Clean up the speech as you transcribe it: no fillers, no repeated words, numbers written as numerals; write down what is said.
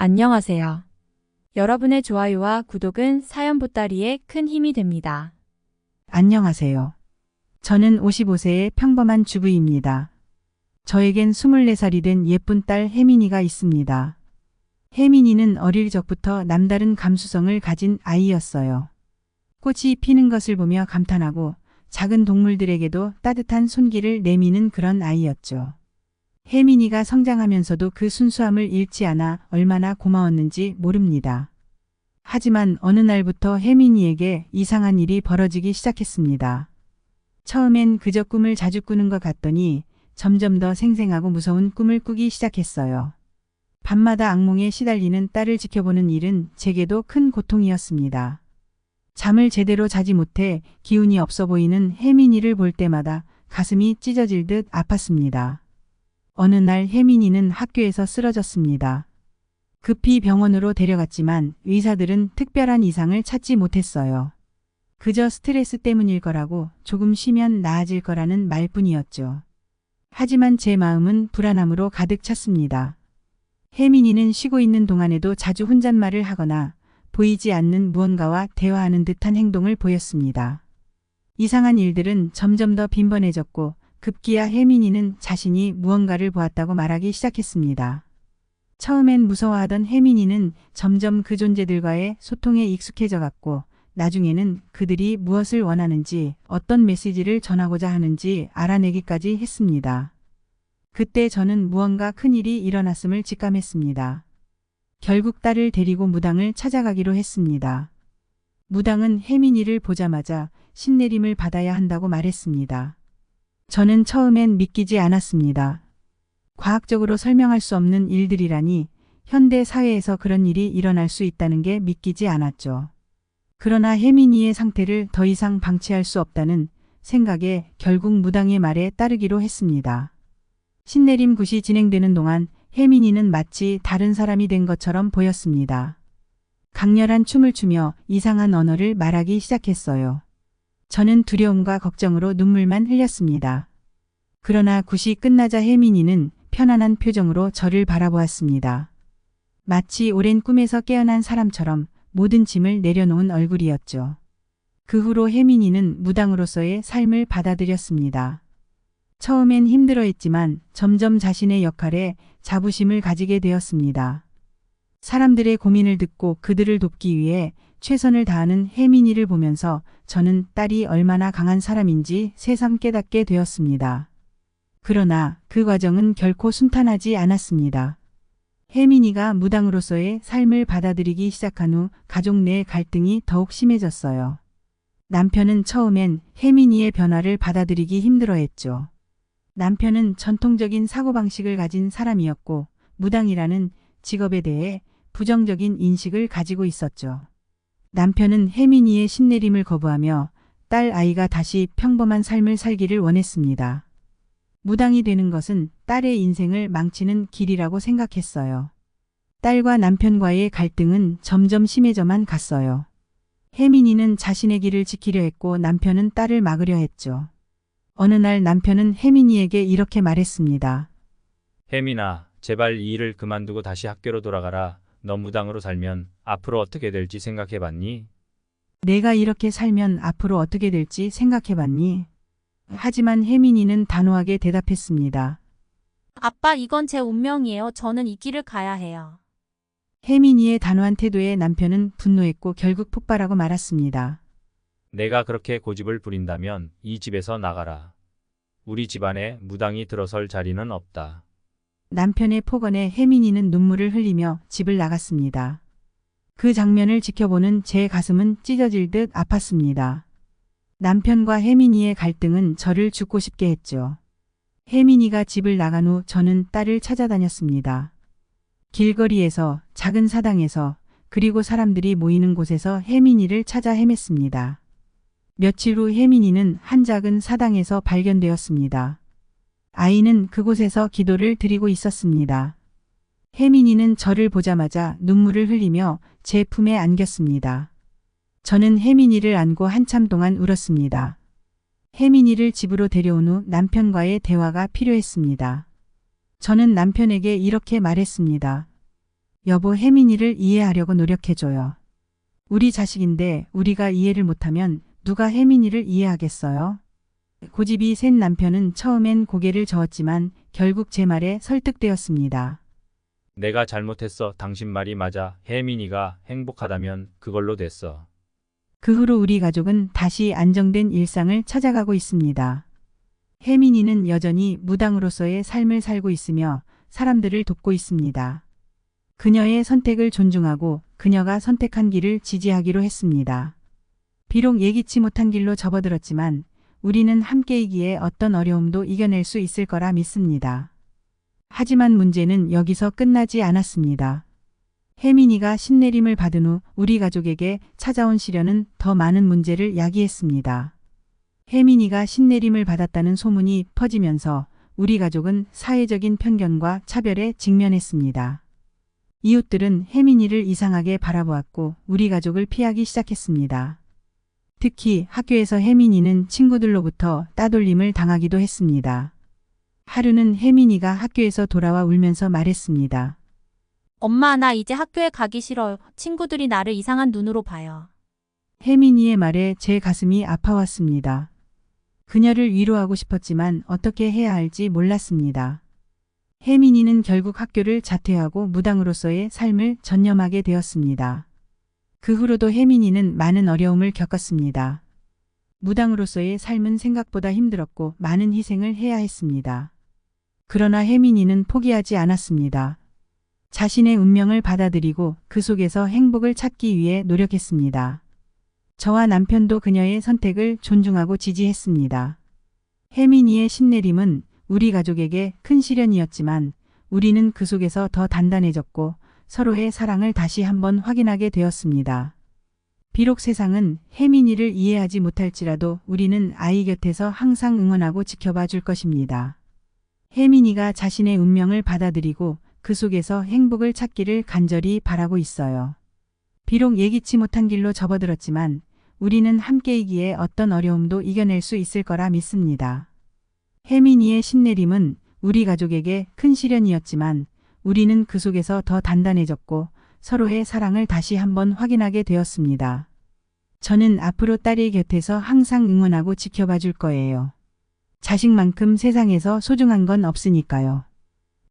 안녕하세요. 여러분의 좋아요와 구독은 사연 보따리에 큰 힘이 됩니다. 안녕하세요. 저는 55세의 평범한 주부입니다. 저에겐 24살이 된 예쁜 딸 혜민이가 있습니다. 혜민이는 어릴 적부터 남다른 감수성을 가진 아이였어요. 꽃이 피는 것을 보며 감탄하고 작은 동물들에게도 따뜻한 손길을 내미는 그런 아이였죠. 혜민이가 성장하면서도 그 순수함을 잃지 않아 얼마나 고마웠는지 모릅니다. 하지만 어느 날부터 혜민이에게 이상한 일이 벌어지기 시작했습니다. 처음엔 그저 꿈을 자주 꾸는 것 같더니 점점 더 생생하고 무서운 꿈을 꾸기 시작했어요. 밤마다 악몽에 시달리는 딸을 지켜보는 일은 제게도 큰 고통이었습니다. 잠을 제대로 자지 못해 기운이 없어 보이는 혜민이를 볼 때마다 가슴이 찢어질 듯 아팠습니다. 어느 날 혜민이는 학교에서 쓰러졌습니다. 급히 병원으로 데려갔지만 의사들은 특별한 이상을 찾지 못했어요. 그저 스트레스 때문일 거라고 조금 쉬면 나아질 거라는 말뿐이었죠. 하지만 제 마음은 불안함으로 가득 찼습니다. 혜민이는 쉬고 있는 동안에도 자주 혼잣말을 하거나 보이지 않는 무언가와 대화하는 듯한 행동을 보였습니다. 이상한 일들은 점점 더 빈번해졌고 급기야 혜민이는 자신이 무언가를 보았다고 말하기 시작했습니다. 처음엔 무서워하던 혜민이는 점점 그 존재들과의 소통에 익숙해져 갔고 나중에는 그들이 무엇을 원하는지 어떤 메시지를 전하고자 하는지 알아내기까지 했습니다. 그때 저는 무언가 큰일이 일어났음을 직감했습니다. 결국 딸을 데리고 무당을 찾아가기로 했습니다. 무당은 혜민이를 보자마자 신내림을 받아야 한다고 말했습니다. 저는 처음엔 믿기지 않았습니다. 과학적으로 설명할 수 없는 일들이라니 현대 사회에서 그런 일이 일어날 수 있다는 게 믿기지 않았죠. 그러나 혜민이의 상태를 더 이상 방치할 수 없다는 생각에 결국 무당의 말에 따르기로 했습니다. 신내림 굿이 진행되는 동안 혜민이는 마치 다른 사람이 된 것처럼 보였습니다. 강렬한 춤을 추며 이상한 언어를 말하기 시작했어요. 저는 두려움과 걱정으로 눈물만 흘렸습니다. 그러나 굿이 끝나자 혜민이는 편안한 표정으로 저를 바라보았습니다. 마치 오랜 꿈에서 깨어난 사람처럼 모든 짐을 내려놓은 얼굴이었죠. 그 후로 혜민이는 무당으로서의 삶을 받아들였습니다. 처음엔 힘들어했지만 점점 자신의 역할에 자부심을 가지게 되었습니다. 사람들의 고민을 듣고 그들을 돕기 위해 최선을 다하는 혜민이를 보면서 저는 딸이 얼마나 강한 사람인지 새삼 깨닫게 되었습니다. 그러나 그 과정은 결코 순탄하지 않았습니다. 혜민이가 무당으로서의 삶을 받아들이기 시작한 후 가족 내 갈등이 더욱 심해졌어요. 남편은 처음엔 혜민이의 변화를 받아들이기 힘들어했죠. 남편은 전통적인 사고방식을 가진 사람이었고 무당이라는 직업에 대해 부정적인 인식을 가지고 있었죠. 남편은 혜민이의 신내림을 거부하며 딸 아이가 다시 평범한 삶을 살기를 원했습니다. 무당이 되는 것은 딸의 인생을 망치는 길이라고 생각했어요. 딸과 남편과의 갈등은 점점 심해져만 갔어요. 혜민이는 자신의 길을 지키려 했고 남편은 딸을 막으려 했죠. 어느 날 남편은 혜민이에게 이렇게 말했습니다. 혜민아, 제발 이 일을 그만두고 다시 학교로 돌아가라. 너 무당으로 살면 앞으로 어떻게 될지 생각해봤니? 내가 이렇게 살면 앞으로 어떻게 될지 생각해봤니? 하지만 혜민이는 단호하게 대답했습니다. 아빠, 이건 제 운명이에요. 저는 이 길을 가야 해요. 혜민이의 단호한 태도에 남편은 분노했고 결국 폭발하고 말았습니다. 내가 그렇게 고집을 부린다면 이 집에서 나가라. 우리 집안에 무당이 들어설 자리는 없다. 남편의 폭언에 혜민이는 눈물을 흘리며 집을 나갔습니다. 그 장면을 지켜보는 제 가슴은 찢어질 듯 아팠습니다. 남편과 혜민이의 갈등은 저를 죽고 싶게 했죠. 혜민이가 집을 나간 후 저는 딸을 찾아다녔습니다. 길거리에서, 작은 사당에서, 그리고 사람들이 모이는 곳에서 혜민이를 찾아 헤맸습니다. 며칠 후 혜민이는 한 작은 사당에서 발견되었습니다. 아이는 그곳에서 기도를 드리고 있었습니다. 혜민이는 저를 보자마자 눈물을 흘리며 제 품에 안겼습니다. 저는 혜민이를 안고 한참 동안 울었습니다. 혜민이를 집으로 데려온 후 남편과의 대화가 필요했습니다. 저는 남편에게 이렇게 말했습니다. 여보, 혜민이를 이해하려고 노력해줘요. 우리 자식인데 우리가 이해를 못하면 누가 혜민이를 이해하겠어요? 고집이 센 남편은 처음엔 고개를 저었지만 결국 제 말에 설득되었습니다. 내가 잘못했어. 당신 말이 맞아. 혜민이가 행복하다면 그걸로 됐어. 그 후로 우리 가족은 다시 안정된 일상을 찾아가고 있습니다. 혜민이는 여전히 무당으로서의 삶을 살고 있으며 사람들을 돕고 있습니다. 그녀의 선택을 존중하고 그녀가 선택한 길을 지지하기로 했습니다. 비록 예기치 못한 길로 접어들었지만 우리는 함께이기에 어떤 어려움도 이겨낼 수 있을 거라 믿습니다. 하지만 문제는 여기서 끝나지 않았습니다. 혜민이가 신내림을 받은 후 우리 가족에게 찾아온 시련은 더 많은 문제를 야기했습니다. 혜민이가 신내림을 받았다는 소문이 퍼지면서 우리 가족은 사회적인 편견과 차별에 직면했습니다. 이웃들은 혜민이를 이상하게 바라보았고 우리 가족을 피하기 시작했습니다. 특히 학교에서 혜민이는 친구들로부터 따돌림을 당하기도 했습니다. 하루는 혜민이가 학교에서 돌아와 울면서 말했습니다. 엄마, 나 이제 학교에 가기 싫어요. 친구들이 나를 이상한 눈으로 봐요. 혜민이의 말에 제 가슴이 아파왔습니다. 그녀를 위로하고 싶었지만 어떻게 해야 할지 몰랐습니다. 혜민이는 결국 학교를 자퇴하고 무당으로서의 삶을 전념하게 되었습니다. 그 후로도 혜민이는 많은 어려움을 겪었습니다. 무당으로서의 삶은 생각보다 힘들었고 많은 희생을 해야 했습니다. 그러나 혜민이는 포기하지 않았습니다. 자신의 운명을 받아들이고 그 속에서 행복을 찾기 위해 노력했습니다. 저와 남편도 그녀의 선택을 존중하고 지지했습니다. 혜민이의 신내림은 우리 가족에게 큰 시련이었지만 우리는 그 속에서 더 단단해졌고 서로의 사랑을 다시 한번 확인하게 되었습니다. 비록 세상은 혜민이를 이해하지 못할지라도 우리는 아이 곁에서 항상 응원하고 지켜봐 줄 것입니다. 혜민이가 자신의 운명을 받아들이고 그 속에서 행복을 찾기를 간절히 바라고 있어요. 비록 예기치 못한 길로 접어들었지만 우리는 함께이기에 어떤 어려움도 이겨낼 수 있을 거라 믿습니다. 혜민이의 신내림은 우리 가족에게 큰 시련이었지만 우리는 그 속에서 더 단단해졌고 서로의 사랑을 다시 한번 확인하게 되었습니다. 저는 앞으로 딸의 곁에서 항상 응원하고 지켜봐 줄 거예요. 자식만큼 세상에서 소중한 건 없으니까요.